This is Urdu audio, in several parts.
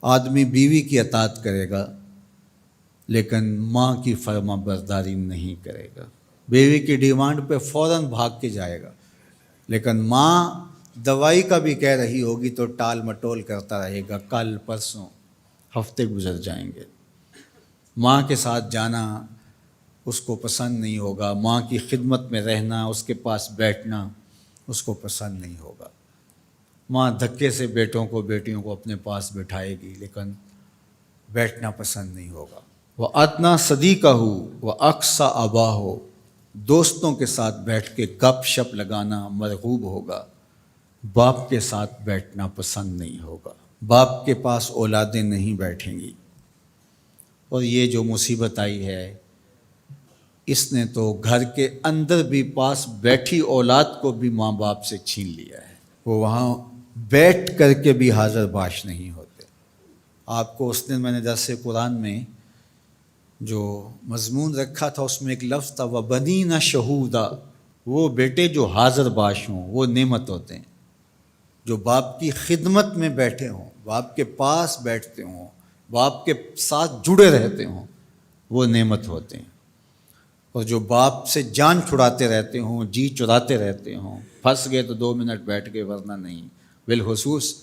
آدمی بیوی کی اطاعت کرے گا لیکن ماں کی فرما برداری نہیں کرے گا، بیوی کی ڈیمانڈ پہ فوراً بھاگ کے جائے گا، لیکن ماں دوائی کا بھی کہہ رہی ہوگی تو ٹال مٹول کرتا رہے گا، کل پرسوں ہفتے گزر جائیں گے، ماں کے ساتھ جانا اس کو پسند نہیں ہوگا، ماں کی خدمت میں رہنا، اس کے پاس بیٹھنا اس کو پسند نہیں ہوگا، ماں دھکے سے بیٹوں کو بیٹیوں کو اپنے پاس بٹھائے گی لیکن بیٹھنا پسند نہیں ہوگا۔ وہ ادنا صدیقہ ہو وہ اقصا آبا ہو، دوستوں کے ساتھ بیٹھ کے گپ شپ لگانا مرغوب ہوگا، باپ کے ساتھ بیٹھنا پسند نہیں ہوگا، باپ کے پاس اولادیں نہیں بیٹھیں گی۔ اور یہ جو مصیبت آئی ہے اس نے تو گھر کے اندر بھی پاس بیٹھی اولاد کو بھی ماں باپ سے چھین لیا ہے، وہ وہاں بیٹھ کر کے بھی حاضر باش نہیں ہوتے۔ آپ کو اس دن میں نے درس قرآن میں جو مضمون رکھا تھا اس میں ایک لفظ تھا وَبَنِينَ شَهُودًا، وہ بیٹے جو حاضر باش ہوں وہ نعمت ہوتے ہیں، جو باپ کی خدمت میں بیٹھے ہوں، باپ کے پاس بیٹھتے ہوں، باپ کے ساتھ جڑے رہتے ہوں، وہ نعمت ہوتے ہیں، اور جو باپ سے جان چھڑاتے رہتے ہوں، جی چراتے رہتے ہوں، پھنس گئے تو 2 منٹ بیٹھ گئے ورنہ نہیں۔ بالخصوص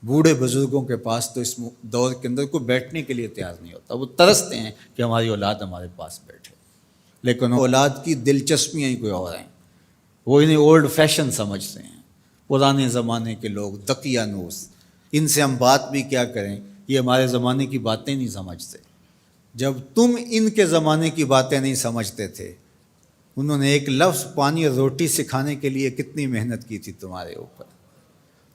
بوڑھے بزرگوں کے پاس تو اس دور کے اندر کوئی بیٹھنے کے لیے تیار نہیں ہوتا، وہ ترستے ہیں کہ ہماری اولاد ہمارے پاس بیٹھے، لیکن اولاد کی دلچسپیاں ہی کوئی اور ہیں، وہ انہیں اولڈ فیشن سمجھتے ہیں، پرانے زمانے کے لوگ دقیانوس، ان سے ہم بات بھی کیا کریں، یہ ہمارے زمانے کی باتیں نہیں سمجھتے۔ جب تم ان کے زمانے کی باتیں نہیں سمجھتے تھے، انہوں نے ایک لفظ پانی اور روٹی سکھانے کے لیے کتنی محنت کی تھی تمہارے اوپر،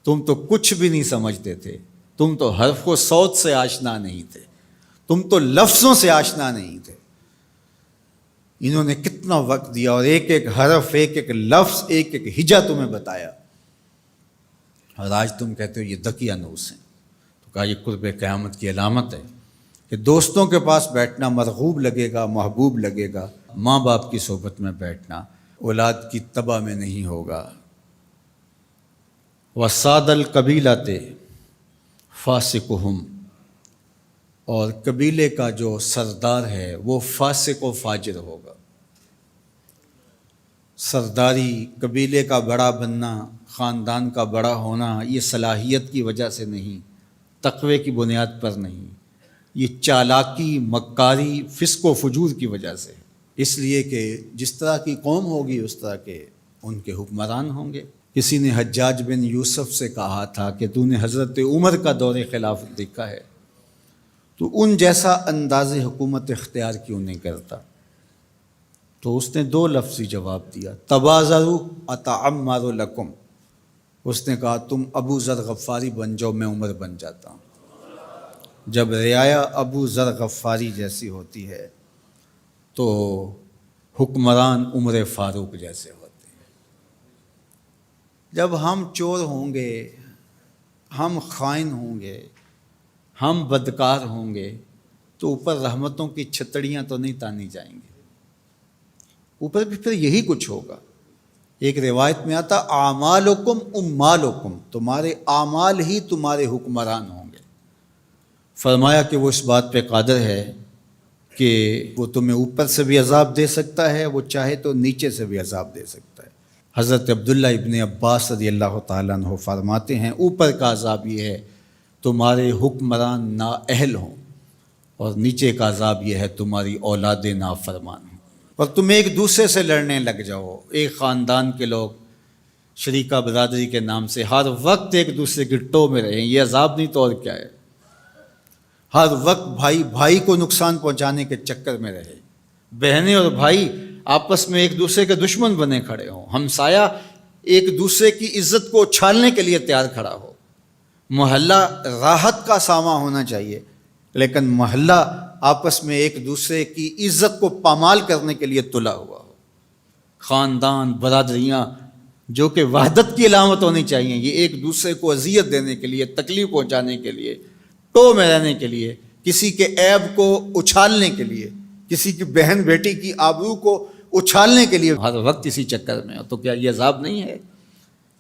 تم تو کچھ بھی نہیں سمجھتے تھے، تم تو حرف و صوت سے آشنا نہیں تھے، تم تو لفظوں سے آشنا نہیں تھے، انہوں نے کتنا وقت دیا اور ایک ایک حرف، ایک ایک لفظ، ایک ایک ہجا تمہیں بتایا، اور آج تم کہتے ہو یہ دقیانوس ہیں۔ تو کہا یہ قرب قیامت کی علامت ہے کہ دوستوں کے پاس بیٹھنا مرغوب لگے گا، محبوب لگے گا، ماں باپ کی صحبت میں بیٹھنا اولاد کی تباہ میں نہیں ہوگا۔ وَسَادَ الْقَبِيلَةِ فَاسِقُهُمْ، اور قبیلے کا جو سردار ہے وہ فاسق و فاجر ہوگا۔ سرداری، قبیلے کا بڑا بننا، خاندان کا بڑا ہونا، یہ صلاحیت کی وجہ سے نہیں، تقوی کی بنیاد پر نہیں، یہ چالاکی، مکاری، فسق و فجور کی وجہ سے، اس لیے کہ جس طرح کی قوم ہوگی اس طرح کے ان کے حکمران ہوں گے۔ کسی نے حجاج بن یوسف سے کہا تھا کہ تو نے حضرت عمر کا دور خلافت دیکھا ہے، تو ان جیسا انداز حکومت اختیار کیوں نہیں کرتا؟ تو اس نے 2 لفظی جواب دیا، تبازروا اتعمر لکم، اس نے کہا تم ابو ذر غفاری بن جاؤ، میں عمر بن جاتا ہوں۔ جب رعایا ابو ذر غفاری جیسی ہوتی ہے تو حکمران عمر فاروق جیسے ہوتے ہیں۔ جب ہم چور ہوں گے، ہم خائن ہوں گے، ہم بدکار ہوں گے تو اوپر رحمتوں کی چھتڑیاں تو نہیں تانی جائیں گے، اوپر بھی پھر یہی کچھ ہوگا۔ ایک روایت میں آتا اعمالکم امالکم، تمہارے اعمال ہی تمہارے حکمران ہوں گے۔ فرمایا کہ وہ اس بات پہ قادر ہے کہ وہ تمہیں اوپر سے بھی عذاب دے سکتا ہے، وہ چاہے تو نیچے سے بھی عذاب دے سکتا ہے۔ حضرت عبداللہ ابن عباس رضی اللہ تعالیٰ عنہ فرماتے ہیں اوپر کا عذاب یہ ہے تمہارے حکمران نااہل ہوں، اور نیچے کا عذاب یہ ہے تمہاری اولاد نافرمان ہوں، اور تم ایک دوسرے سے لڑنے لگ جاؤ، ایک خاندان کے لوگ شریکہ برادری کے نام سے ہر وقت ایک دوسرے کی ٹو میں رہیں، یہ عذاب نہیں تو اور کیا ہے؟ ہر وقت بھائی بھائی کو نقصان پہنچانے کے چکر میں رہے، بہنیں اور بھائی آپس میں ایک دوسرے کے دشمن بنے کھڑے ہوں، ہمسایہ ایک دوسرے کی عزت کو اچھالنے کے لیے تیار کھڑا ہو، محلہ راحت کا ساماں ہونا چاہیے لیکن محلہ آپس میں ایک دوسرے کی عزت کو پامال کرنے کے لیے تلا ہوا ہو، خاندان، برادریاں جو کہ وحدت کی علامت ہونی چاہیے، یہ ایک دوسرے کو اذیت دینے کے لیے، تکلیف پہنچانے کے لیے، ٹو میں رہنے کے لیے، کسی کے عیب کو اچھالنے کے لیے، کسی کی بہن بیٹی کی آبرو کو اچھالنے کے لیے ہر وقت اسی چکر میں ہو، تو کیا یہ عذاب نہیں ہے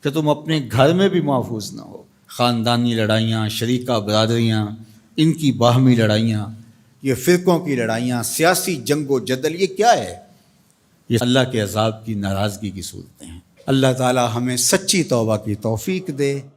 کہ تم اپنے گھر میں بھی محفوظ نہ ہو؟ خاندانی لڑائیاں، شریکہ برادریاں، ان کی باہمی لڑائیاں، یہ فرقوں کی لڑائیاں، سیاسی جنگ و جدل، یہ کیا ہے؟ یہ اللہ کے عذاب کی ناراضگی کی صورتیں ہیں۔ اللہ تعالی ہمیں سچی توبہ کی توفیق دے۔